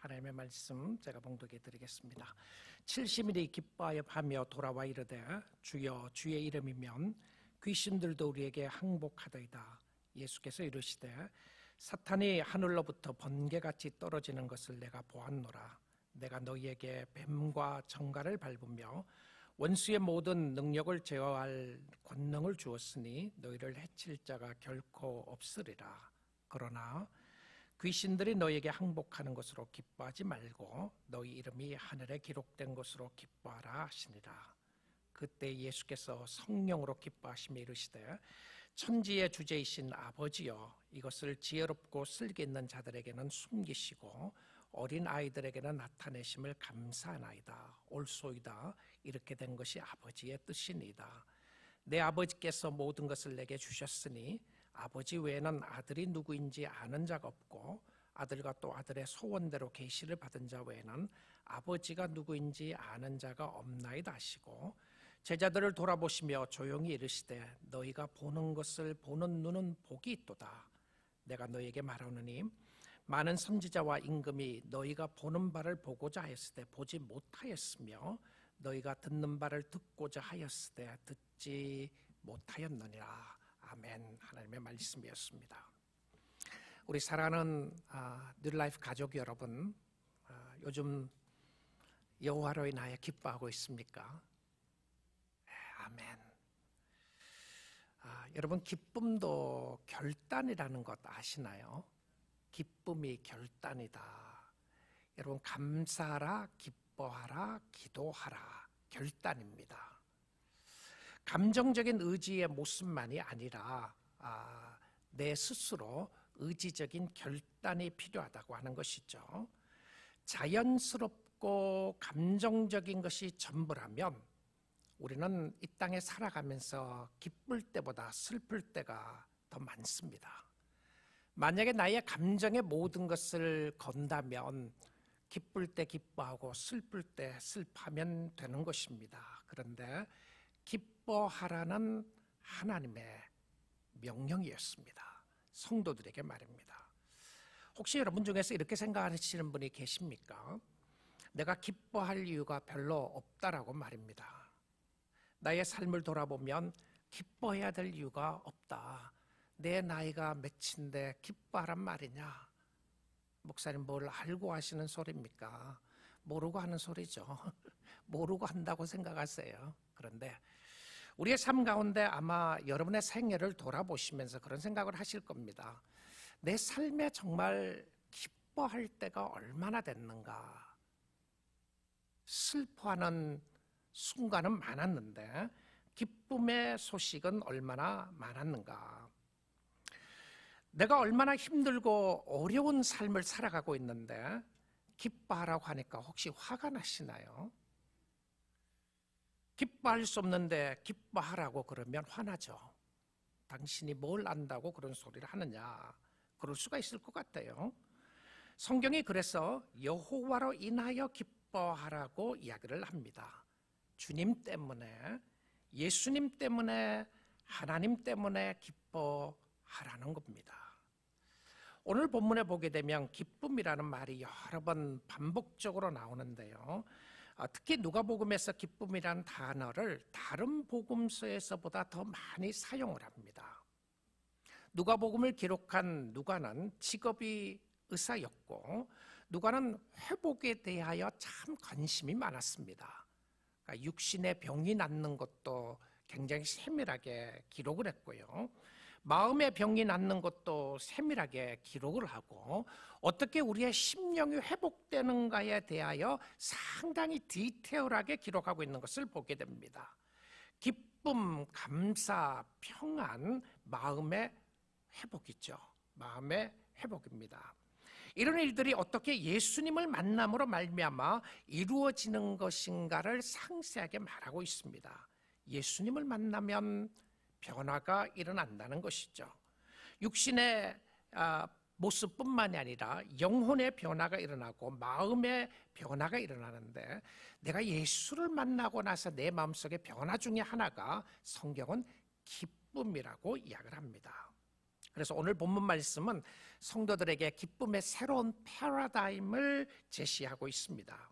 하나님의 말씀 제가 봉독해 드리겠습니다. 70일이 기뻐하여 하며 돌아와 이르되 주여 주의 이름이면 귀신들도 우리에게 항복하더이다. 예수께서 이르시되 사탄이 하늘로부터 번개같이 떨어지는 것을 내가 보았노라. 내가 너희에게 뱀과 정갈을 밟으며 원수의 모든 능력을 제어할 권능을 주었으니 너희를 해칠 자가 결코 없으리라. 그러나 귀신들이 너희에게 항복하는 것으로 기뻐하지 말고 너희 이름이 하늘에 기록된 것으로 기뻐하라 하시니라. 그때 예수께서 성령으로 기뻐하시며 이르시되 천지의 주제이신 아버지여, 이것을 지혜롭고 슬기 있는 자들에게는 숨기시고 어린 아이들에게는 나타내심을 감사하나이다. 옳소이다. 이렇게 된 것이 아버지의 뜻이니이다. 내 아버지께서 모든 것을 내게 주셨으니 아버지 외에는 아들이 누구인지 아는 자가 없고 아들과 또 아들의 소원대로 계시를 받은 자 외에는 아버지가 누구인지 아는 자가 없나이다 하시고 제자들을 돌아보시며 조용히 이르시되 너희가 보는 것을 보는 눈은 복이 있도다. 내가 너희에게 말하노니 많은 선지자와 임금이 너희가 보는 바를 보고자 하였을 때 보지 못하였으며 너희가 듣는 바를 듣고자 하였을 때 듣지 못하였느니라. 아멘. 하나님의 말씀이었습니다. 우리 사랑하는 뉴라이프 가족 여러분, 요즘 여호와로 인하여 기뻐하고 있습니까? 네, 아멘. 여러분, 기쁨도 결단이라는 것 아시나요? 기쁨이 결단이다. 여러분, 감사하라, 기뻐하라, 기도하라, 결단입니다. 감정적인 의지의 모습만이 아니라 내 스스로 의지적인 결단이 필요하다고 하는 것이죠. 자연스럽고 감정적인 것이 전부라면 우리는 이 땅에 살아가면서 기쁠 때보다 슬플 때가 더 많습니다. 만약에 나의 감정의 모든 것을 건다면 기쁠 때 기뻐하고 슬플 때 슬퍼하면 되는 것입니다. 그런데 기뻐하라는 하나님의 명령이었습니다. 성도들에게 말입니다. 혹시 여러분 중에서 이렇게 생각하시는 분이 계십니까? 내가 기뻐할 이유가 별로 없다라고 말입니다. 나의 삶을 돌아보면 기뻐해야 될 이유가 없다. 내 나이가 몇인데 기뻐하란 말이냐? 목사님, 뭘 알고 하시는 소리입니까? 모르고 하는 소리죠. 모르고 한다고 생각하세요. 그런데 우리의 삶 가운데 아마 여러분의 생애를 돌아보시면서 그런 생각을 하실 겁니다. 내 삶에 정말 기뻐할 때가 얼마나 됐는가? 슬퍼하는 순간은 많았는데 기쁨의 소식은 얼마나 많았는가? 내가 얼마나 힘들고 어려운 삶을 살아가고 있는데 기뻐하라고 하니까 혹시 화가 나시나요? 기뻐할 수 없는데 기뻐하라고 그러면 화나죠. 당신이 뭘 안다고 그런 소리를 하느냐? 그럴 수가 있을 것 같아요. 성경이 그래서 여호와로 인하여 기뻐하라고 이야기를 합니다. 주님 때문에, 예수님 때문에, 하나님 때문에 기뻐하라는 겁니다. 오늘 본문에 보게 되면 기쁨이라는 말이 여러 번 반복적으로 나오는데요. 특히 누가복음에서 기쁨이라는 단어를 다른 복음서에서보다 더 많이 사용을 합니다. 누가복음을 기록한 누가는 직업이 의사였고 누가는 회복에 대하여 참 관심이 많았습니다. 그러니까 육신의 병이 낫는 것도 굉장히 세밀하게 기록을 했고요. 마음의 병이 낫는 것도 세밀하게 기록을 하고 어떻게 우리의 심령이 회복되는가에 대하여 상당히 디테일하게 기록하고 있는 것을 보게 됩니다. 기쁨, 감사, 평안, 마음의 회복이죠. 마음의 회복입니다. 이런 일들이 어떻게 예수님을 만남으로 말미암아 이루어지는 것인가를 상세하게 말하고 있습니다. 예수님을 만나면 변화가 일어난다는 것이죠. 육신의 모습뿐만이 아니라 영혼의 변화가 일어나고 마음의 변화가 일어나는데 내가 예수를 만나고 나서 내 마음속의 변화 중에 하나가 성경은 기쁨이라고 이야기를 합니다. 그래서 오늘 본문 말씀은 성도들에게 기쁨의 새로운 패러다임을 제시하고 있습니다.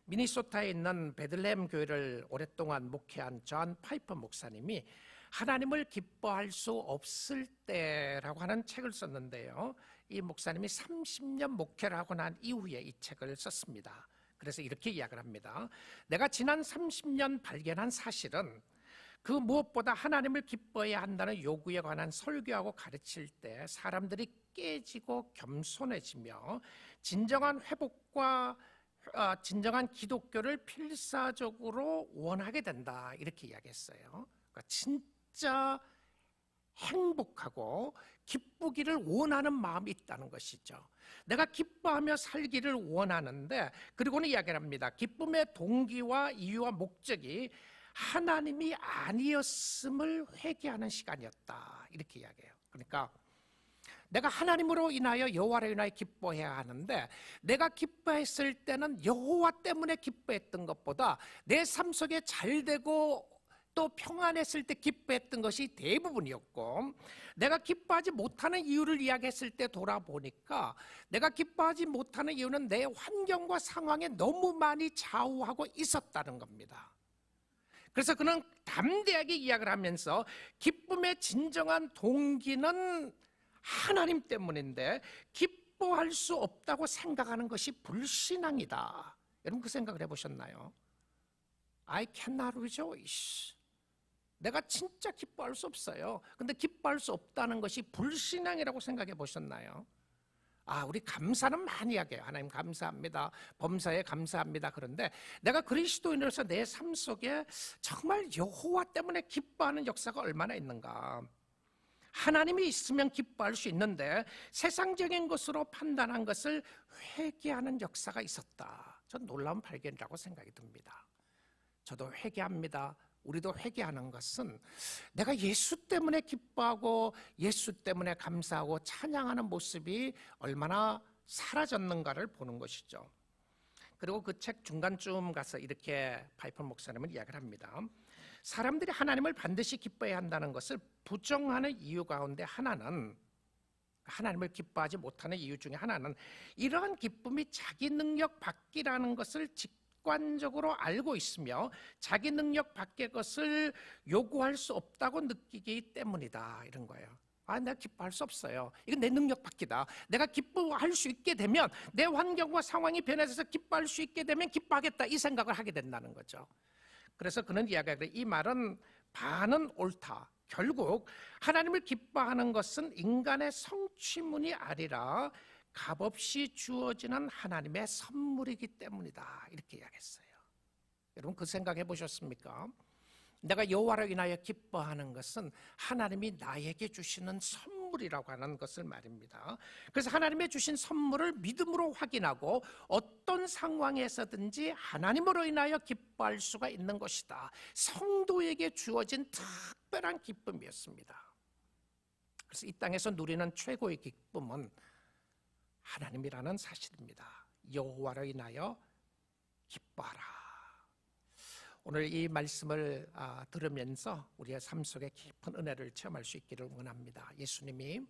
미니소타에 있는 베들레헴 교회를 오랫동안 목회한 존 파이퍼 목사님이 하나님을 기뻐할 수 없을 때라고 하는 책을 썼는데요. 이 목사님이 30년 목회를 하고 난 이후에 이 책을 썼습니다. 그래서 이렇게 이야기를 합니다. 내가 지난 30년 발견한 사실은 그 무엇보다 하나님을 기뻐해야 한다는 요구에 관한 설교하고 가르칠 때 사람들이 깨지고 겸손해지며 진정한 회복과 진정한 기독교를 필사적으로 원하게 된다, 이렇게 이야기했어요. 그러니까 진짜 행복하고 기쁘기를 원하는 마음이 있다는 것이죠. 내가 기뻐하며 살기를 원하는데, 그리고는 이야기를 합니다. 기쁨의 동기와 이유와 목적이 하나님이 아니었음을 회개하는 시간이었다, 이렇게 이야기해요. 그러니까 내가 하나님으로 인하여 여호와로 인하여 기뻐해야 하는데, 내가 기뻐했을 때는 여호와 때문에 기뻐했던 것보다 내 삶 속에 잘되고 또 평안했을 때 기뻐했던 것이 대부분이었고, 내가 기뻐하지 못하는 이유를 이야기했을 때 돌아보니까 내가 기뻐하지 못하는 이유는 내 환경과 상황에 너무 많이 좌우하고 있었다는 겁니다. 그래서 그는 담대하게 이야기를 하면서 기쁨의 진정한 동기는 하나님 때문인데 기뻐할 수 없다고 생각하는 것이 불신앙이다. 여러분 그 생각을 해보셨나요? I cannot rejoice. 내가 진짜 기뻐할 수 없어요. 근데 기뻐할 수 없다는 것이 불신앙이라고 생각해 보셨나요? 우리 감사는 많이 하게요. 하나님 감사합니다. 범사에 감사합니다. 그런데 내가 그리스도인으로서 내 삶 속에 정말 여호와 때문에 기뻐하는 역사가 얼마나 있는가. 하나님이 있으면 기뻐할 수 있는데 세상적인 것으로 판단한 것을 회개하는 역사가 있었다. 전 놀라운 발견이라고 생각이 듭니다. 저도 회개합니다. 우리도 회개하는 것은 내가 예수 때문에 기뻐하고 예수 때문에 감사하고 찬양하는 모습이 얼마나 사라졌는가를 보는 것이죠. 그리고 그 책 중간쯤 가서 이렇게 파이퍼 목사님은 이야기를 합니다. 사람들이 하나님을 반드시 기뻐해야 한다는 것을 부정하는 이유 가운데 하나는, 하나님을 기뻐하지 못하는 이유 중에 하나는 이러한 기쁨이 자기 능력 밖이라는 것을 직관적으로 알고 있으며 자기 능력 밖의 것을 요구할 수 없다고 느끼기 때문이다, 이런 거예요. 내가 기뻐할 수 없어요. 이건 내 능력 밖이다. 내가 기뻐할 수 있게 되면, 내 환경과 상황이 변해서 기뻐할 수 있게 되면 기뻐하겠다, 이 생각을 하게 된다는 거죠. 그래서 그는 이야기하기를 이 말은 반은 옳다. 결국 하나님을 기뻐하는 것은 인간의 성취문이 아니라 값없이 주어지는 하나님의 선물이기 때문이다, 이렇게 이야기했어요. 여러분 그 생각해 보셨습니까? 내가 여호와로 인하여 기뻐하는 것은 하나님이 나에게 주시는 선물이라고 하는 것을 말입니다. 그래서 하나님의 주신 선물을 믿음으로 확인하고 어떤 상황에서든지 하나님으로 인하여 기뻐할 수가 있는 것이다. 성도에게 주어진 특별한 기쁨이었습니다. 그래서 이 땅에서 누리는 최고의 기쁨은 하나님이라는 사실입니다. 여호와로 인하여 기뻐하라. 오늘 이 말씀을 들으면서 우리의 삶 속에 깊은 은혜를 체험할 수 있기를 원합니다. 예수님이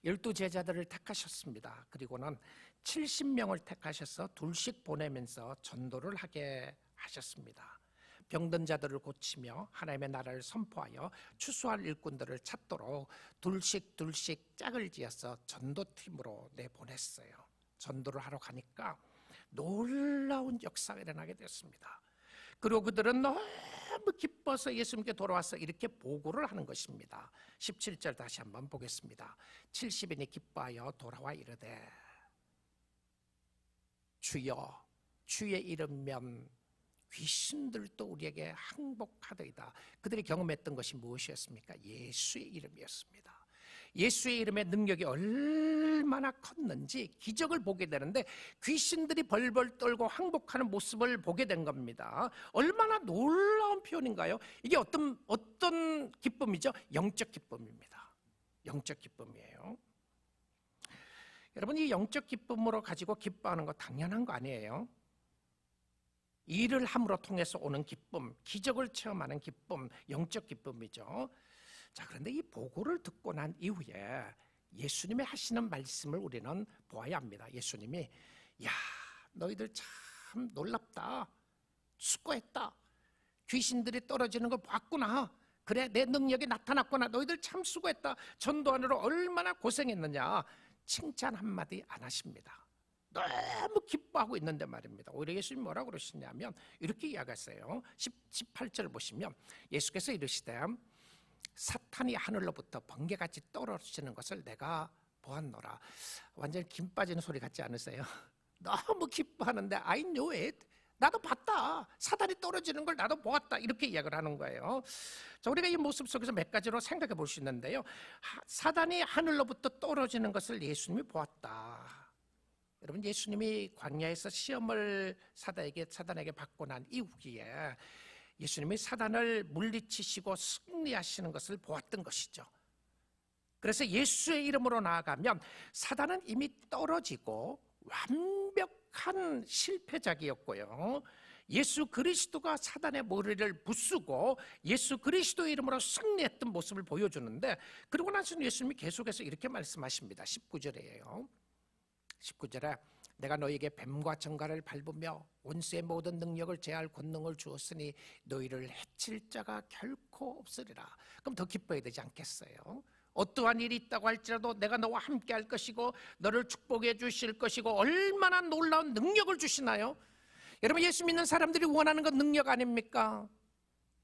12제자들을 택하셨습니다. 그리고는 70명을 택하셔서 둘씩 보내면서 전도를 하게 하셨습니다. 병든 자들을 고치며 하나님의 나라를 선포하여 추수할 일꾼들을 찾도록 둘씩 짝을 지어서 전도팀으로 내보냈어요. 전도를 하러 가니까 놀라운 역사가 일어나게 됐습니다. 그리고 그들은 너무 기뻐서 예수님께 돌아와서 이렇게 보고를 하는 것입니다. 17절 다시 한번 보겠습니다. 70인이 기뻐하여 돌아와 이르되 주여 주의 이름면 귀신들도 우리에게 항복하더이다. 그들이 경험했던 것이 무엇이었습니까? 예수의 이름이었습니다. 예수의 이름의 능력이 얼마나 컸는지 기적을 보게 되는데 귀신들이 벌벌 떨고 항복하는 모습을 보게 된 겁니다. 얼마나 놀라운 표현인가요? 이게 어떤 기쁨이죠? 영적 기쁨입니다. 영적 기쁨이에요. 여러분 이 영적 기쁨으로 가지고 기뻐하는 거 당연한 거 아니에요? 일을 함으로 통해서 오는 기쁨, 기적을 체험하는 기쁨, 영적 기쁨이죠. 자, 그런데 이 보고를 듣고 난 이후에 예수님이 하시는 말씀을 우리는 보아야 합니다. 예수님이 야, 너희들 참 놀랍다. 수고했다. 귀신들이 떨어지는 걸 봤구나. 그래, 내 능력이 나타났구나. 너희들 참 수고했다. 전도하느라 얼마나 고생했느냐. 칭찬 한마디 안 하십니다. 너무 기뻐하고 있는데 말입니다. 오히려 예수님이 뭐라고 그러시냐면 이렇게 이야기했어요. 18절 보시면 예수께서 이르시되 사탄이 하늘로부터 번개같이 떨어지는 것을 내가 보았노라. 완전히 김 빠지는 소리 같지 않으세요? 너무 기뻐하는데 I knew it. 나도 봤다. 사탄이 떨어지는 걸 나도 보았다. 이렇게 이야기를 하는 거예요. 자, 우리가 이 모습 속에서 몇 가지로 생각해 볼 수 있는데요. 사탄이 하늘로부터 떨어지는 것을 예수님이 보았다. 여러분, 예수님이 광야에서 시험을 사단에게 받고 난 이후에 예수님이 사단을 물리치시고 승리하시는 것을 보았던 것이죠. 그래서 예수의 이름으로 나아가면 사단은 이미 떨어지고 완벽한 실패작이었고요. 예수 그리스도가 사단의 머리를 부수고 예수 그리스도의 이름으로 승리했던 모습을 보여주는데, 그러고 나서 예수님이 계속해서 이렇게 말씀하십니다. 19절이에요. 19절에 내가 너에게 뱀과 정갈을 밟으며 원수의 모든 능력을 제할 권능을 주었으니 너희를 해칠 자가 결코 없으리라. 그럼 더 기뻐야 되지 않겠어요? 어떠한 일이 있다고 할지라도 내가 너와 함께 할 것이고 너를 축복해 주실 것이고 얼마나 놀라운 능력을 주시나요? 여러분, 예수 믿는 사람들이 원하는 건 능력 아닙니까?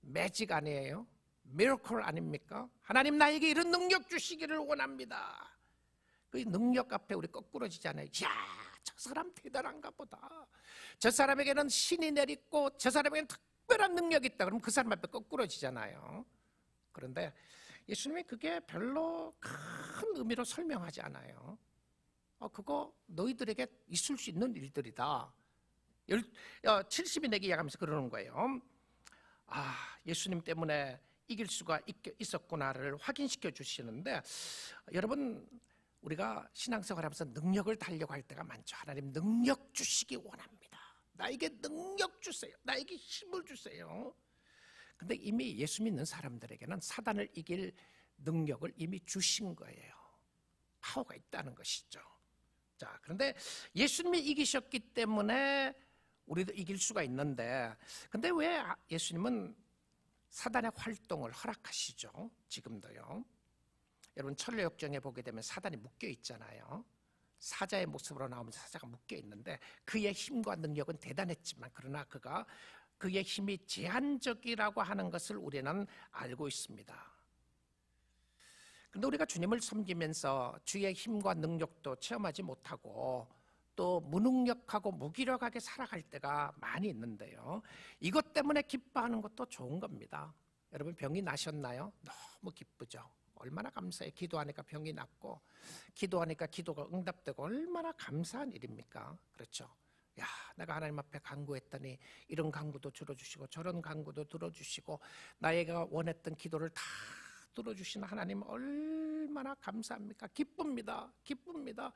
매직 아니에요? 미러클 아닙니까? 하나님 나에게 이런 능력 주시기를 원합니다. 그 능력 앞에 우리 거꾸러지지 않아요. 이야, 저 사람 대단한가 보다. 저 사람에게는 신이 내리고 저 사람에게는 특별한 능력이 있다. 그러면 그 사람 앞에 거꾸러지잖아요. 그런데 예수님이 그게 별로 큰 의미로 설명하지 않아요. 그거 너희들에게 있을 수 있는 일들이다. 70이 내게 이야기하면서 그러는 거예요. 예수님 때문에 이길 수가 있었구나를 확인시켜 주시는데, 여러분, 우리가 신앙생활하면서 능력을 달려고 할 때가 많죠. 하나님 능력 주시기 원합니다. 나에게 능력 주세요. 나에게 힘을 주세요. 근데 이미 예수 믿는 사람들에게는 사단을 이길 능력을 이미 주신 거예요. 파워가 있다는 것이죠. 자, 그런데 예수님이 이기셨기 때문에 우리도 이길 수가 있는데, 근데 왜 예수님은 사단의 활동을 허락하시죠? 지금도요. 여러분, 철로역정에 보게 되면 사단이 묶여 있잖아요. 사자의 모습으로 나오면서 사자가 묶여 있는데 그의 힘과 능력은 대단했지만 그러나 그의 힘이 제한적이라고 하는 것을 우리는 알고 있습니다. 그런데 우리가 주님을 섬기면서 주의 힘과 능력도 체험하지 못하고 또 무능력하고 무기력하게 살아갈 때가 많이 있는데요. 이것 때문에 기뻐하는 것도 좋은 겁니다. 여러분, 병이 나셨나요? 너무 기쁘죠. 얼마나 감사해요. 기도하니까 병이 낫고 기도하니까 기도가 응답되고 얼마나 감사한 일입니까? 그렇죠. 야, 내가 하나님 앞에 간구했더니 이런 간구도 들어주시고 저런 간구도 들어주시고 나에게 원했던 기도를 다 들어주시는 하나님 얼마나 감사합니까? 기쁩니다. 기쁩니다.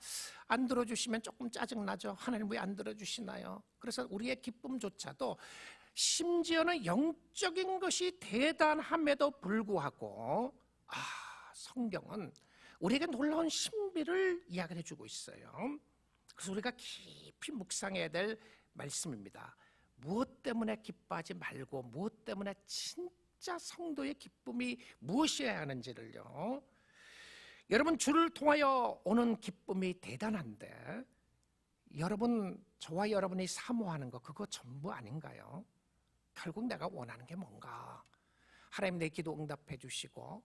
안 들어주시면 조금 짜증나죠. 하나님 왜 안 들어주시나요? 그래서 우리의 기쁨조차도 심지어는 영적인 것이 대단함에도 불구하고 성경은 우리에게 놀라운 신비를 이야기해 주고 있어요. 그래서 우리가 깊이 묵상해야 될 말씀입니다. 무엇 때문에 기뻐하지 말고 무엇 때문에 진짜 성도의 기쁨이 무엇이어야 하는지를요. 여러분, 주를 통하여 오는 기쁨이 대단한데 여러분, 저와 여러분이 사모하는 거 그거 전부 아닌가요? 결국 내가 원하는 게 뭔가? 하나님 내 기도 응답해 주시고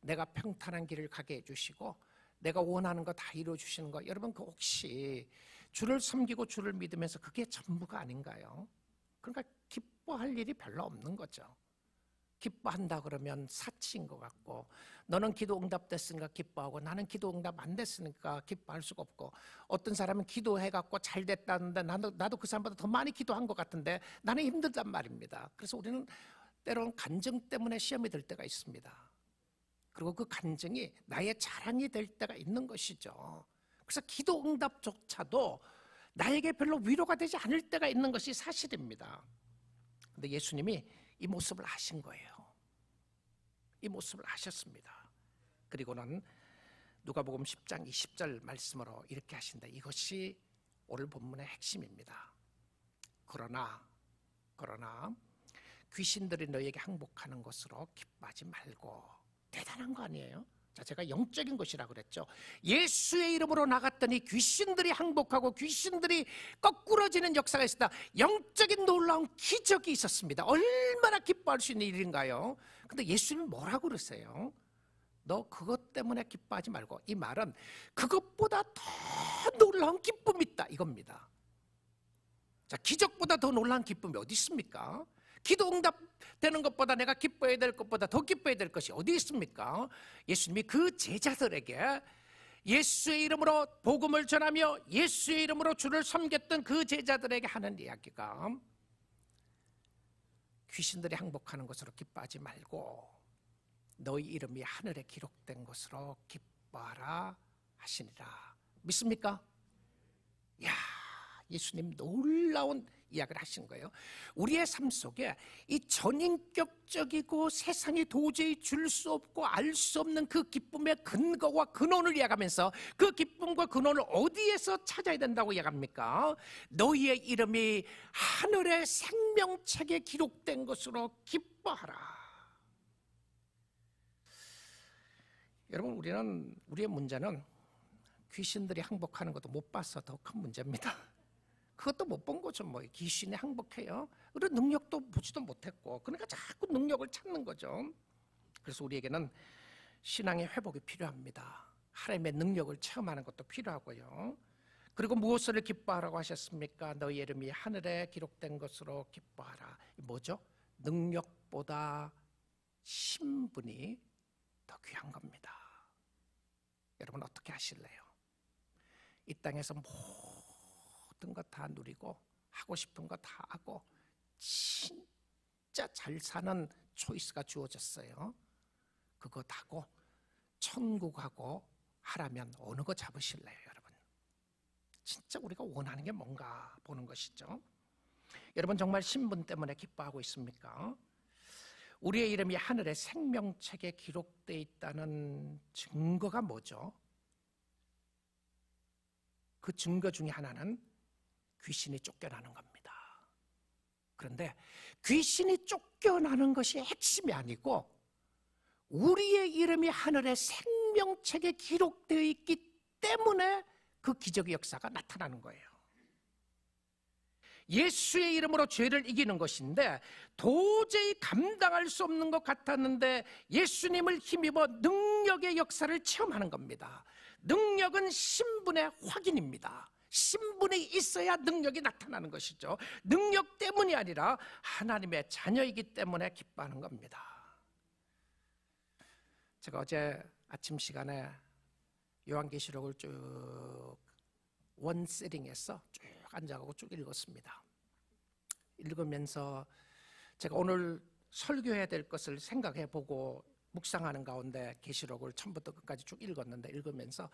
내가 평탄한 길을 가게 해주시고 내가 원하는 거 다 이루어주시는 거, 여러분, 그 혹시 주를 섬기고 주를 믿으면서 그게 전부가 아닌가요? 그러니까 기뻐할 일이 별로 없는 거죠. 기뻐한다 그러면 사치인 것 같고, 너는 기도 응답됐으니까 기뻐하고 나는 기도 응답 안 됐으니까 기뻐할 수가 없고, 어떤 사람은 기도해갖고 잘 됐다는데 나도 그 사람보다 더 많이 기도한 것 같은데 나는 힘들단 말입니다. 그래서 우리는 때로는 간증 때문에 시험이 들 때가 있습니다. 그리고 그 간증이 나의 자랑이 될 때가 있는 것이죠. 그래서 기도 응답조차도 나에게 별로 위로가 되지 않을 때가 있는 것이 사실입니다. 근데 예수님이 이 모습을 아신 거예요. 이 모습을 하셨습니다. 그리고는 누가복음 10장 20절 말씀으로 이렇게 하신다. 이것이 오늘 본문의 핵심입니다. 그러나 귀신들이 너에게 항복하는 것으로 기뻐하지 말고. 대단한 거 아니에요? 자, 제가 영적인 것이라고 그랬죠. 예수의 이름으로 나갔더니 귀신들이 항복하고 귀신들이 거꾸러지는 역사가 있었다. 영적인 놀라운 기적이 있었습니다. 얼마나 기뻐할 수 있는 일인가요? 근데 예수님은 뭐라고 그러세요? 너 그것 때문에 기뻐하지 말고. 이 말은 그것보다 더 놀라운 기쁨이 있다 이겁니다. 자, 기적보다 더 놀라운 기쁨이 어디 있습니까? 기도 응답되는 것보다 내가 기뻐해야 될 것보다 더 기뻐해야 될 것이 어디 있습니까? 예수님이 그 제자들에게 예수의 이름으로 복음을 전하며 예수의 이름으로 주를 섬겼던 그 제자들에게 하는 이야기가 귀신들이 항복하는 것으로 기뻐하지 말고 너희 이름이 하늘에 기록된 것으로 기뻐하라 하시니라. 믿습니까? 야, 예수님 놀라운 이야기를 하신 거예요. 우리의 삶 속에 이 전인격적이고 세상이 도저히 줄 수 없고 알 수 없는 그 기쁨의 근거와 근원을 이야기하면서 그 기쁨과 근원을 어디에서 찾아야 된다고 이야기합니까? 너희의 이름이 하늘의 생명책에 기록된 것으로 기뻐하라. 여러분, 우리의 문제는 귀신들이 항복하는 것도 못 봐서 더 큰 문제입니다. 그것도 못 본 거죠. 뭐 귀신이 항복해요? 그런 능력도 보지도 못했고, 그러니까 자꾸 능력을 찾는 거죠. 그래서 우리에게는 신앙의 회복이 필요합니다. 하나님의 능력을 체험하는 것도 필요하고요. 그리고 무엇을 기뻐하라고 하셨습니까? 너희 이름이 하늘에 기록된 것으로 기뻐하라. 뭐죠? 능력보다 신분이 더 귀한 겁니다. 여러분 어떻게 하실래요? 이 땅에서 모든 것 다 누리고 하고 싶은 거 다 하고 진짜 잘 사는 초이스가 주어졌어요. 그거 하고 천국하고 하라면 어느 거 잡으실래요, 여러분? 진짜 우리가 원하는 게 뭔가 보는 것이죠. 여러분 정말 신분 때문에 기뻐하고 있습니까? 우리의 이름이 하늘의 생명책에 기록되어 있다는 증거가 뭐죠? 그 증거 중에 하나는 귀신이 쫓겨나는 겁니다. 그런데 귀신이 쫓겨나는 것이 핵심이 아니고 우리의 이름이 하늘의 생명책에 기록되어 있기 때문에 그 기적의 역사가 나타나는 거예요. 예수의 이름으로 죄를 이기는 것인데 도저히 감당할 수 없는 것 같았는데 예수님을 힘입어 능력의 역사를 체험하는 겁니다. 능력은 신분의 확인입니다. 신분이 있어야 능력이 나타나는 것이죠. 능력 때문이 아니라 하나님의 자녀이기 때문에 기뻐하는 겁니다. 제가 어제 아침 시간에 요한계시록을 쭉 원세링해서 쭉 앉아가고 쭉 읽었습니다. 읽으면서 제가 오늘 설교해야 될 것을 생각해보고 묵상하는 가운데 계시록을 처음부터 끝까지 쭉 읽었는데, 읽으면서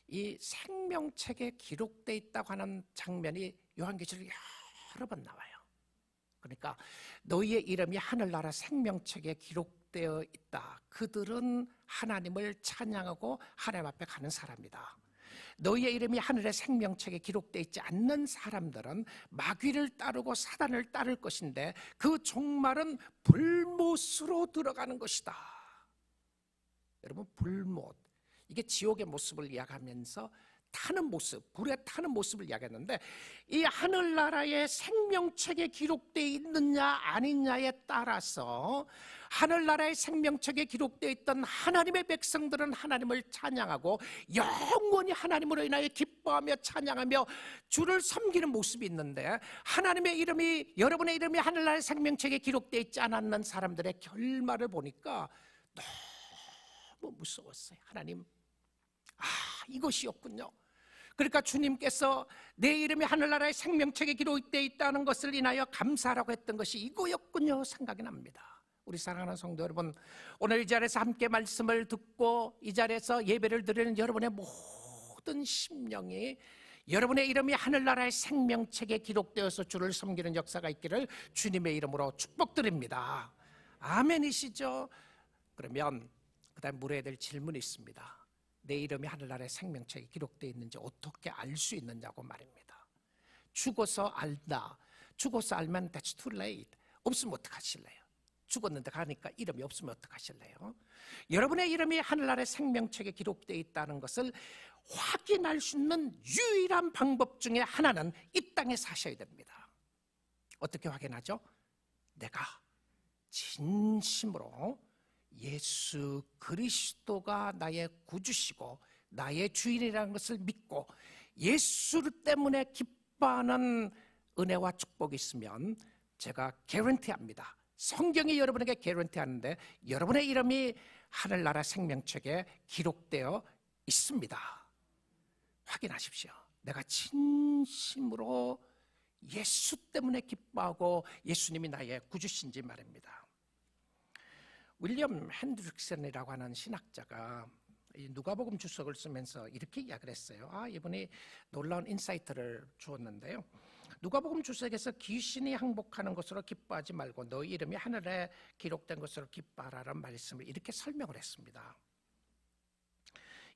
이 생명책에 기록되어 있다고 하는 장면이 요한계시록에 여러 번 나와요. 그러니까 너희의 이름이 하늘나라 생명책에 기록되어 있다. 그들은 하나님을 찬양하고 하나님 앞에 가는 사람이다. 너희의 이름이 하늘의 생명책에 기록되어 있지 않는 사람들은 마귀를 따르고 사단을 따를 것인데 그 종말은 불못으로 들어가는 것이다. 여러분, 불못, 이게 지옥의 모습을 이야기하면서 타는 모습, 불에 타는 모습을 이야기했는데, 이 하늘나라의 생명책에 기록되어 있느냐 아니냐에 따라서 하늘나라의 생명책에 기록되어 있던 하나님의 백성들은 하나님을 찬양하고 영원히 하나님으로 인하여 기뻐하며 찬양하며 주를 섬기는 모습이 있는데, 하나님의 이름이, 여러분의 이름이 하늘나라의 생명책에 기록되어 있지 않았는 사람들의 결말을 보니까 너무 무서웠어요. 하나님, 이것이었군요. 그러니까 주님께서 내 이름이 하늘나라의 생명책에 기록되어 있다는 것을 인하여 감사하라고 했던 것이 이거였군요 생각이 납니다. 우리 사랑하는 성도 여러분, 오늘 이 자리에서 함께 말씀을 듣고 이 자리에서 예배를 드리는 여러분의 모든 심령이 여러분의 이름이 하늘나라의 생명책에 기록되어서 주를 섬기는 역사가 있기를 주님의 이름으로 축복드립니다. 아멘이시죠? 그러면 그다음 물어야 될 질문이 있습니다. 내 이름이 하늘나라의 생명책에 기록되어 있는지 어떻게 알 수 있느냐고 말입니다. 죽어서 알다. 죽어서 알면 that's too late. 없으면 어떡하실래요? 죽었는데 가니까 이름이 없으면 어떡하실래요? 여러분의 이름이 하늘나라의 생명책에 기록되어 있다는 것을 확인할 수 있는 유일한 방법 중에 하나는 이 땅에 사셔야 됩니다. 어떻게 확인하죠? 내가 진심으로 예수 그리스도가 나의 구주시고 나의 주인이라는 것을 믿고 예수 때문에 기뻐하는 은혜와 축복이 있으면 제가 개런티합니다. 성경이 여러분에게 개런티하는데 여러분의 이름이 하늘나라 생명책에 기록되어 있습니다. 확인하십시오. 내가 진심으로 예수 때문에 기뻐하고 예수님이 나의 구주신지 말입니다. 윌리엄 핸드릭슨이라고 하는 신학자가 누가복음 주석을 쓰면서 이렇게 이야기를 했어요. 이분이 놀라운 인사이트를 주었는데요. 누가복음 주석에서 귀신이 항복하는 것으로 기뻐하지 말고 너희 이름이 하늘에 기록된 것으로 기뻐하라는 말씀을 이렇게 설명을 했습니다.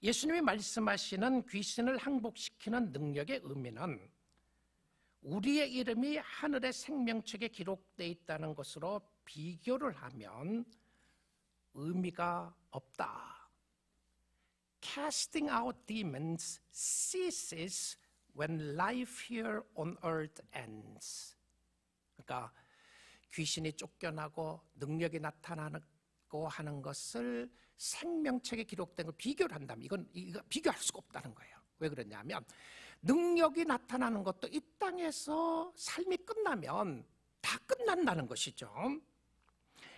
예수님이 말씀하시는 귀신을 항복시키는 능력의 의미는 우리의 이름이 하늘의 생명책에 기록되어 있다는 것으로 비교를 하면 의미가 없다. Casting out demons ceases when life here on earth ends. 그러니까 귀신이 쫓겨나고 능력이 나타나고 하는 것을 생명책에 기록된 걸 비교를 한다면 이건 비교할 수가 없다는 거예요. 왜 그러냐면 능력이 나타나는 것도 이 땅에서 삶이 끝나면 다 끝난다는 것이죠.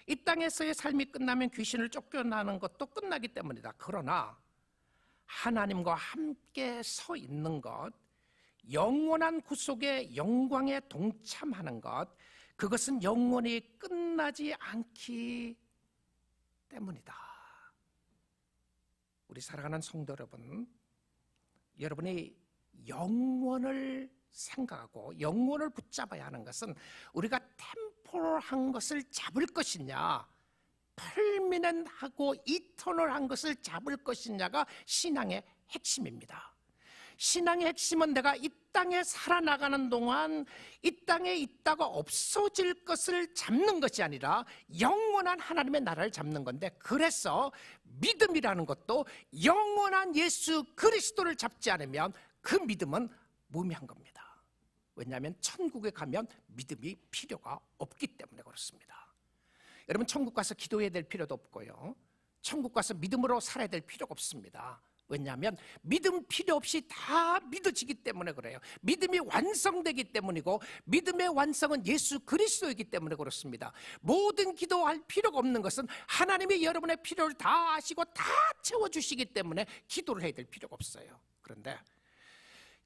이 땅에서의 삶이 끝나면 귀신을 쫓겨나는 것도 끝나기 때문이다. 그러나 하나님과 함께 서 있는 것, 영원한 구속의 영광에 동참하는 것, 그것은 영원히 끝나지 않기 때문이다. 우리 사랑하는 성도 여러분, 여러분이 영원을 생각하고 영원을 붙잡아야 하는 것은 우리가 템포럴한 것을 잡을 것이냐, 퍼미넌하고 이터널한 것을 잡을 것이냐가 신앙의 핵심입니다. 신앙의 핵심은 내가 이 땅에 살아나가는 동안 이 땅에 있다가 없어질 것을 잡는 것이 아니라 영원한 하나님의 나라를 잡는 건데, 그래서 믿음이라는 것도 영원한 예수 그리스도를 잡지 않으면 그 믿음은 무의미한 겁니다. 왜냐하면 천국에 가면 믿음이 필요가 없기 때문에 그렇습니다. 여러분, 천국 가서 기도해야 될 필요도 없고요, 천국 가서 믿음으로 살아야 될 필요가 없습니다. 왜냐하면 믿음 필요 없이 다 믿어지기 때문에 그래요. 믿음이 완성되기 때문이고, 믿음의 완성은 예수 그리스도이기 때문에 그렇습니다. 모든 기도할 필요가 없는 것은 하나님이 여러분의 필요를 다 아시고 다 채워주시기 때문에 기도를 해야 될 필요가 없어요. 그런데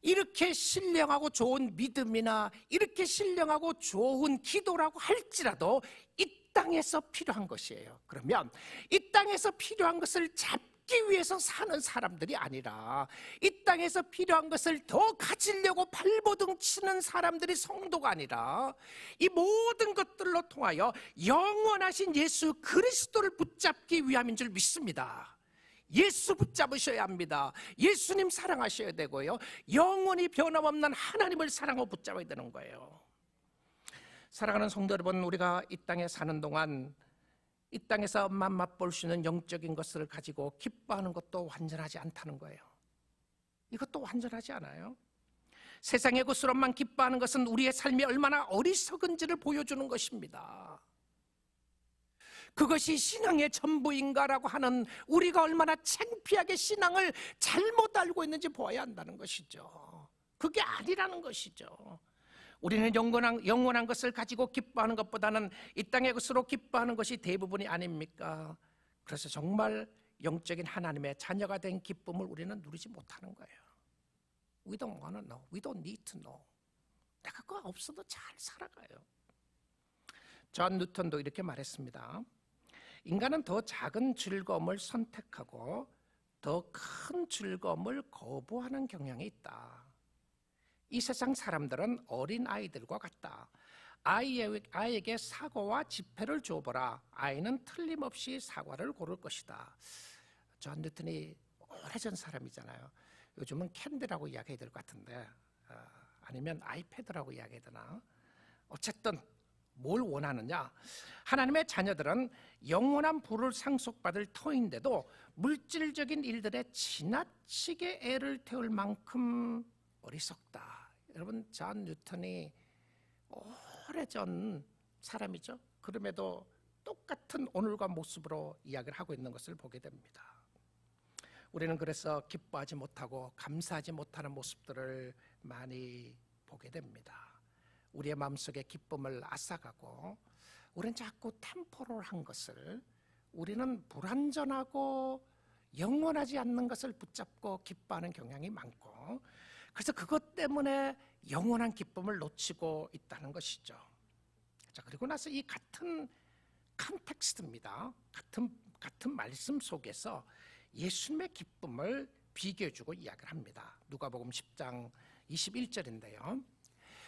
이렇게 신령하고 좋은 믿음이나 이렇게 신령하고 좋은 기도라고 할지라도 이 땅에서 필요한 것이에요. 그러면 이 땅에서 필요한 것을 잡기 위해서 사는 사람들이 아니라 이 땅에서 필요한 것을 더 가지려고 발버둥 치는 사람들이 성도가 아니라 이 모든 것들로 통하여 영원하신 예수 그리스도를 붙잡기 위함인 줄 믿습니다. 예수 붙잡으셔야 합니다. 예수님 사랑하셔야 되고요, 영원히 변함없는 하나님을 사랑하고 붙잡아야 되는 거예요. 사랑하는 성도 여러분, 우리가 이 땅에 사는 동안 이 땅에서 맛볼 수 있는 영적인 것을 가지고 기뻐하는 것도 완전하지 않다는 거예요. 이것도 완전하지 않아요. 세상의 것으로만 기뻐하는 것은 우리의 삶이 얼마나 어리석은지를 보여주는 것입니다. 그것이 신앙의 전부인가라고 하는 우리가 얼마나 창피하게 신앙을 잘못 알고 있는지 보아야 한다는 것이죠. 그게 아니라는 것이죠. 우리는 영원한 것을 가지고 기뻐하는 것보다는 이 땅의 것으로 기뻐하는 것이 대부분이 아닙니까? 그래서 정말 영적인 하나님의 자녀가 된 기쁨을 우리는 누리지 못하는 거예요. We don't want to know. We don't need to know. 내가 그거 없어도 잘 살아가요. 존 뉴턴도 이렇게 말했습니다. 인간은 더 작은 즐거움을 선택하고 더 큰 즐거움을 거부하는 경향이 있다. 이 세상 사람들은 어린 아이들과 같다. 아이에게 사과와 지폐를 주어보라. 아이는 틀림없이 사과를 고를 것이다. 존 뉴턴이 오래전 사람이잖아요. 요즘은 캔디라고 이야기해야 될 것 같은데 아니면 아이패드라고 이야기해야 되나. 어쨌든 뭘 원하느냐. 하나님의 자녀들은 영원한 부를 상속받을 터인데도 물질적인 일들에 지나치게 애를 태울 만큼 어리석다. 여러분, 존 뉴턴이 오래전 사람이죠. 그럼에도 똑같은 오늘과 모습으로 이야기를 하고 있는 것을 보게 됩니다. 우리는 그래서 기뻐하지 못하고 감사하지 못하는 모습들을 많이 보게 됩니다. 우리의 마음속에 기쁨을 앗아가고 우리는 자꾸 템포럴한 것을, 우리는 불완전하고 영원하지 않는 것을 붙잡고 기뻐하는 경향이 많고, 그래서 그것 때문에 영원한 기쁨을 놓치고 있다는 것이죠. 자, 그리고 나서 이 같은 컨텍스트입니다. 같은 말씀 속에서 예수님의 기쁨을 비교해주고 이야기를 합니다. 누가복음 10장 21절인데요.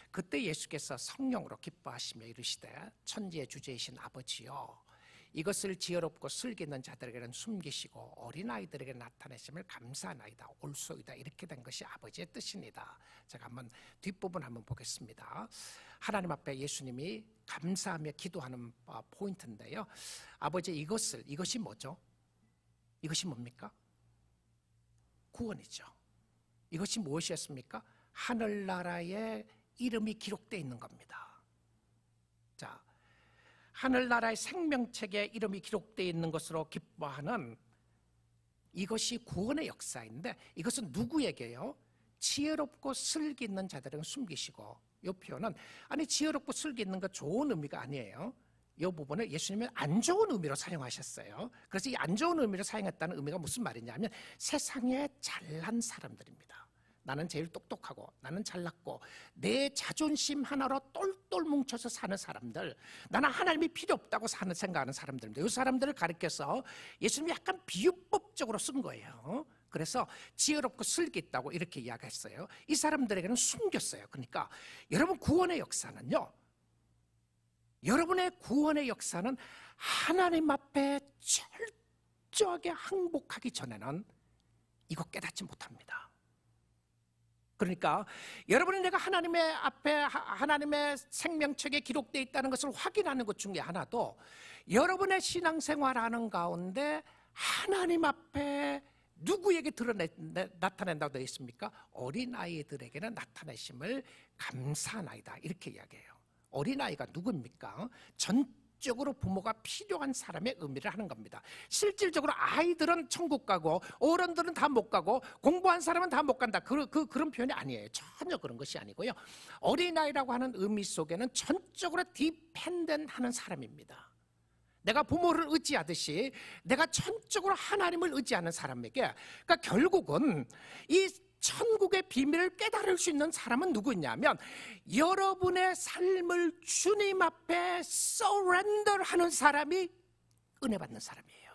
그때 예수께서 성령으로 기뻐하시며 이르시되 천지의 주제이신 아버지여, 이것을 지혜롭고 슬기 있는 자들에게는 숨기시고 어린아이들에게 나타내심을 감사하나이다. 옳소이다. 이렇게 된 것이 아버지의 뜻이니다. 제가 한번 뒷부분 한번 보겠습니다. 하나님 앞에 예수님이 감사하며 기도하는 포인트인데요. 아버지, 이것이 뭐죠? 이것이 뭡니까? 구원이죠. 이것이 무엇이었습니까? 하늘나라의 이름이 기록되어 있는 겁니다. 자, 하늘나라의 생명책에 이름이 기록되어 있는 것으로 기뻐하는 이것이 구원의 역사인데, 이것은 누구에게요? 지혜롭고 슬기 있는 자들은 숨기시고. 이 표현은, 아니 지혜롭고 슬기 있는 거 좋은 의미가 아니에요. 이 부분을 예수님은 안 좋은 의미로 사용하셨어요. 그래서 이 안 좋은 의미로 사용했다는 의미가 무슨 말이냐면, 세상에 잘난 사람들입니다. 나는 제일 똑똑하고 나는 잘났고 내 자존심 하나로 똘똘 뭉쳐서 사는 사람들, 나는 하나님이 필요 없다고 생각하는 사람들입니다. 이 사람들을 가리켜서 예수님이 약간 비유법적으로 쓴 거예요. 그래서 지혜롭고 슬기 있다고 이렇게 이야기했어요. 이 사람들에게는 숨겼어요. 그러니까 여러분, 구원의 역사는요, 여러분의 구원의 역사는 하나님 앞에 철저하게 항복하기 전에는 이거 깨닫지 못합니다. 그러니까 여러분이 내가 하나님의 앞에, 하나님의 생명책에 기록되어 있다는 것을 확인하는 것 중에 하나도, 여러분의 신앙생활하는 가운데 하나님 앞에 누구에게 나타낸다고 되어 있습니까? 어린아이들에게는 나타내심을 감사하나이다. 이렇게 이야기해요. 어린아이가 누굽니까? 전적으로 부모가 필요한 사람의 의미를 하는 겁니다. 실질적으로 아이들은 천국 가고 어른들은 다 못 가고 공부한 사람은 다 못 간다. 그런 표현이 아니에요. 전혀 그런 것이 아니고요. 어린아이라고 하는 의미 속에는 전적으로 디펜던하는 사람입니다. 내가 부모를 의지하듯이 내가 전적으로 하나님을 의지하는 사람에게, 그러니까 결국은 이 천국의 비밀을 깨달을 수 있는 사람은 누구냐면, 여러분의 삶을 주님 앞에 서렌더하는 사람이 은혜 받는 사람이에요.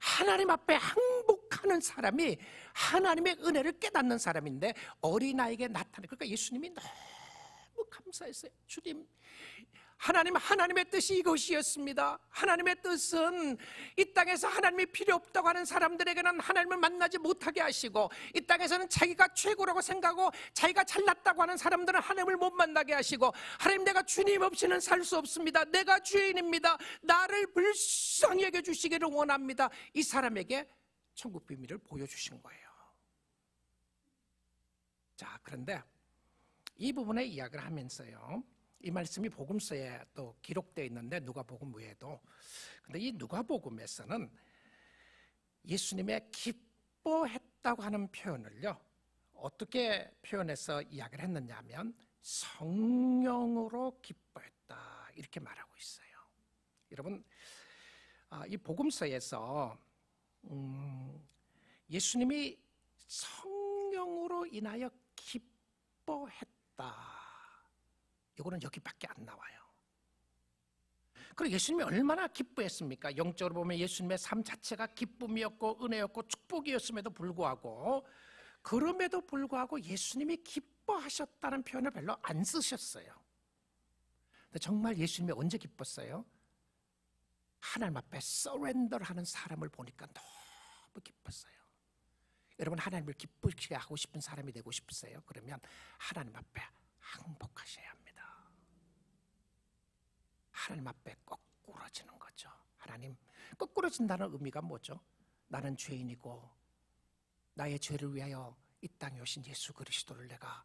하나님 앞에 항복하는 사람이 하나님의 은혜를 깨닫는 사람인데, 어린아이에게 나타내. 그러니까 예수님이 너무 감사했어요. 주님, 하나님의 뜻이 이것이었습니다. 하나님의 뜻은 이 땅에서 하나님이 필요 없다고 하는 사람들에게는 하나님을 만나지 못하게 하시고, 이 땅에서는 자기가 최고라고 생각하고 자기가 잘났다고 하는 사람들은 하나님을 못 만나게 하시고, 하나님, 내가 주님 없이는 살 수 없습니다. 내가 죄인입니다. 나를 불쌍히 여겨주시기를 원합니다. 이 사람에게 천국 비밀을 보여주신 거예요. 자, 그런데 이 부분에 이야기를 하면서요, 이 말씀이 복음서에 또 기록되어 있는데, 누가복음 외에도. 근데 이 누가복음에서는 예수님의 기뻐했다고 하는 표현을요, 어떻게 표현해서 이야기를 했느냐 하면 성령으로 기뻐했다, 이렇게 말하고 있어요. 여러분, 이 복음서에서 예수님이 성령으로 인하여 기뻐했다, 이거는 여기밖에 안 나와요. 그리고 예수님이 얼마나 기뻐했습니까? 영적으로 보면 예수님의 삶 자체가 기쁨이었고 은혜였고 축복이었음에도 불구하고, 그럼에도 불구하고 예수님이 기뻐하셨다는 표현을 별로 안 쓰셨어요. 근데 정말 예수님이 언제 기뻤어요? 하나님 앞에 서렌더하는 사람을 보니까 너무 기뻤어요. 여러분, 하나님을 기쁘게 하고 싶은 사람이 되고 싶으세요? 그러면 하나님 앞에 항복하셔야 합니다. 하나님 앞에 거꾸러지는 거죠. 하나님, 거꾸러진다는 의미가 뭐죠? 나는 죄인이고 나의 죄를 위하여 이 땅에 오신 예수 그리스도를 내가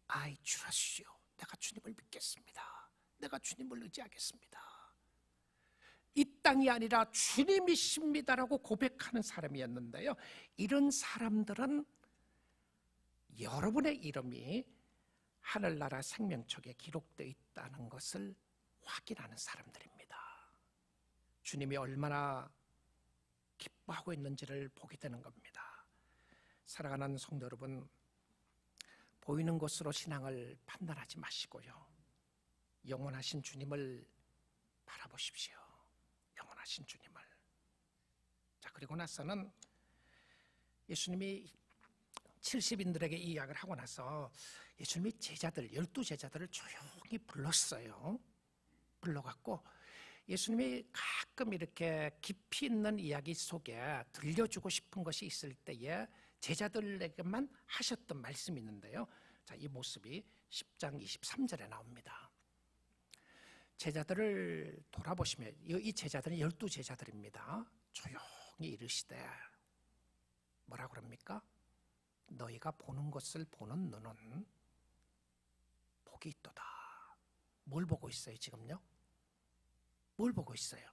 I trust you, 내가 주님을 믿겠습니다. 내가 주님을 의지하겠습니다. 이 땅이 아니라 주님이십니다라고 고백하는 사람이었는데요, 이런 사람들은 여러분의 이름이 하늘나라 생명책에 기록되어 있다는 것을 확인하는 사람들입니다. 주님이 얼마나 기뻐하고 있는지를 보게 되는 겁니다. 사랑하는 성도 여러분, 보이는 것으로 신앙을 판단하지 마시고요, 영원하신 주님을 바라보십시오. 영원하신 주님을. 자, 그리고 나서는 예수님이 70인들에게 이 이야기를 하고 나서 예수님이 제자들, 12제자들을 조용히 불렀어요. 불러갖고 예수님이 가끔 이렇게 깊이 있는 이야기 속에 들려주고 싶은 것이 있을 때에 제자들에게만 하셨던 말씀이 있는데요, 자, 이 모습이 10장 23절에 나옵니다. 제자들을 돌아보시면 이 제자들은 12제자들입니다. 조용히 이르시되 뭐라 그럽니까? 너희가 보는 것을 보는 눈은 복이 있도다. 뭘 보고 있어요 지금요? 뭘 보고 있어요?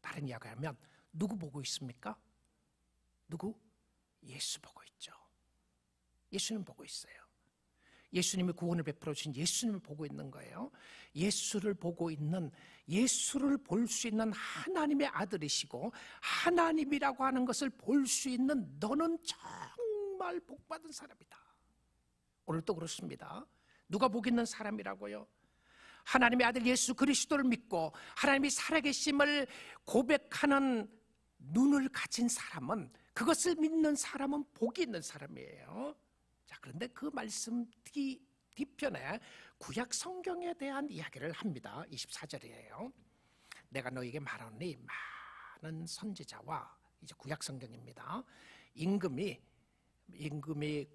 다른 이야기하면 누구 보고 있습니까? 누구? 예수 보고 있죠. 예수님 보고 있어요. 예수님이 구원을 베풀어 주신 예수님을 보고 있는 거예요. 예수를 보고 있는, 예수를 볼 수 있는 하나님의 아들이시고 하나님이라고 하는 것을 볼 수 있는 너는 정말 복받은 사람이다. 오늘도 그렇습니다. 누가 복 있는 사람이라고요? 하나님의 아들 예수 그리스도를 믿고 하나님이 살아계심을 고백하는 눈을 가진 사람은, 그것을 믿는 사람은 복이 있는 사람이에요. 자, 그런데 그 말씀 뒤편에 구약 성경에 대한 이야기를 합니다. 24절이에요. 내가 너에게 말하노니 많은 선지자와, 이제 구약 성경입니다. 임금이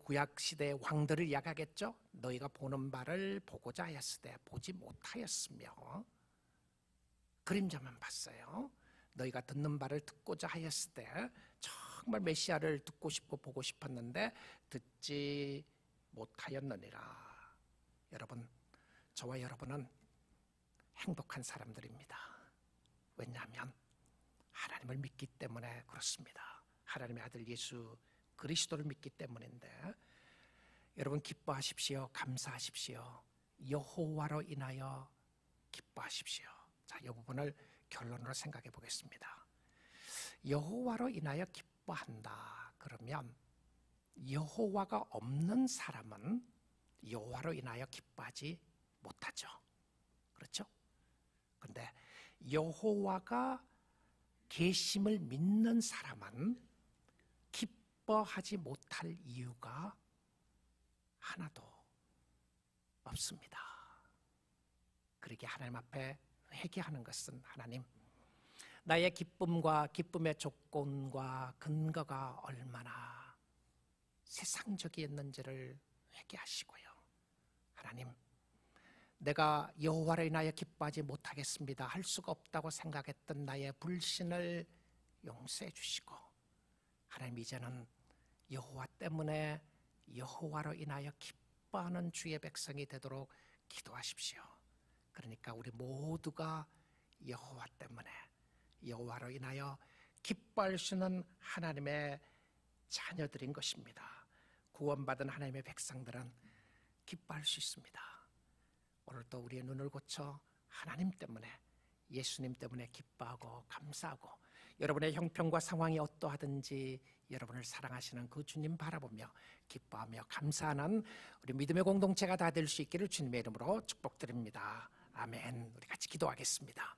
구약 시대의 왕들을 이야기하겠죠. 너희가 보는 바를 보고자 하였으되 보지 못하였으며 그림자만 봤어요. 너희가 듣는 바를 듣고자 하였으되 정말 메시아를 듣고 싶고 보고 싶었는데 듣지 못하였느니라. 여러분, 저와 여러분은 행복한 사람들입니다. 왜냐하면 하나님을 믿기 때문에 그렇습니다. 하나님의 아들 예수 그리스도를 믿기 때문인데, 여러분 기뻐하십시오. 감사하십시오. 여호와로 인하여 기뻐하십시오. 자, 이 부분을 결론으로 생각해 보겠습니다. 여호와로 인하여 기뻐한다 그러면 여호와가 없는 사람은 여호와로 인하여 기뻐하지 못하죠. 그렇죠? 그런데 여호와가 계심을 믿는 사람은 기뻐하지 못할 이유가 하나도 없습니다. 그러기에 하나님 앞에 회개하는 것은, 하나님, 나의 기쁨과 기쁨의 조건과 근거가 얼마나 세상적이었는지를 회개하시고요. 하나님, 내가 여호와로 인하여 기뻐하지 못하겠습니다 할 수가 없다고 생각했던 나의 불신을 용서해 주시고, 하나님 이제는 여호와 때문에 여호와로 인하여 기뻐하는 주의 백성이 되도록 기도하십시오. 그러니까 우리 모두가 여호와 때문에, 여호와로 인하여 기뻐할 수 있는 하나님의 자녀들인 것입니다. 구원받은 하나님의 백성들은 기뻐할 수 있습니다. 오늘도 우리의 눈을 고쳐 하나님 때문에, 예수님 때문에 기뻐하고 감사하고, 여러분의 형편과 상황이 어떠하든지 여러분을 사랑하시는 그 주님 바라보며 기뻐하며 감사하는 우리 믿음의 공동체가 다 될 수 있기를 주님의 이름으로 축복드립니다. 아멘. 우리 같이 기도하겠습니다.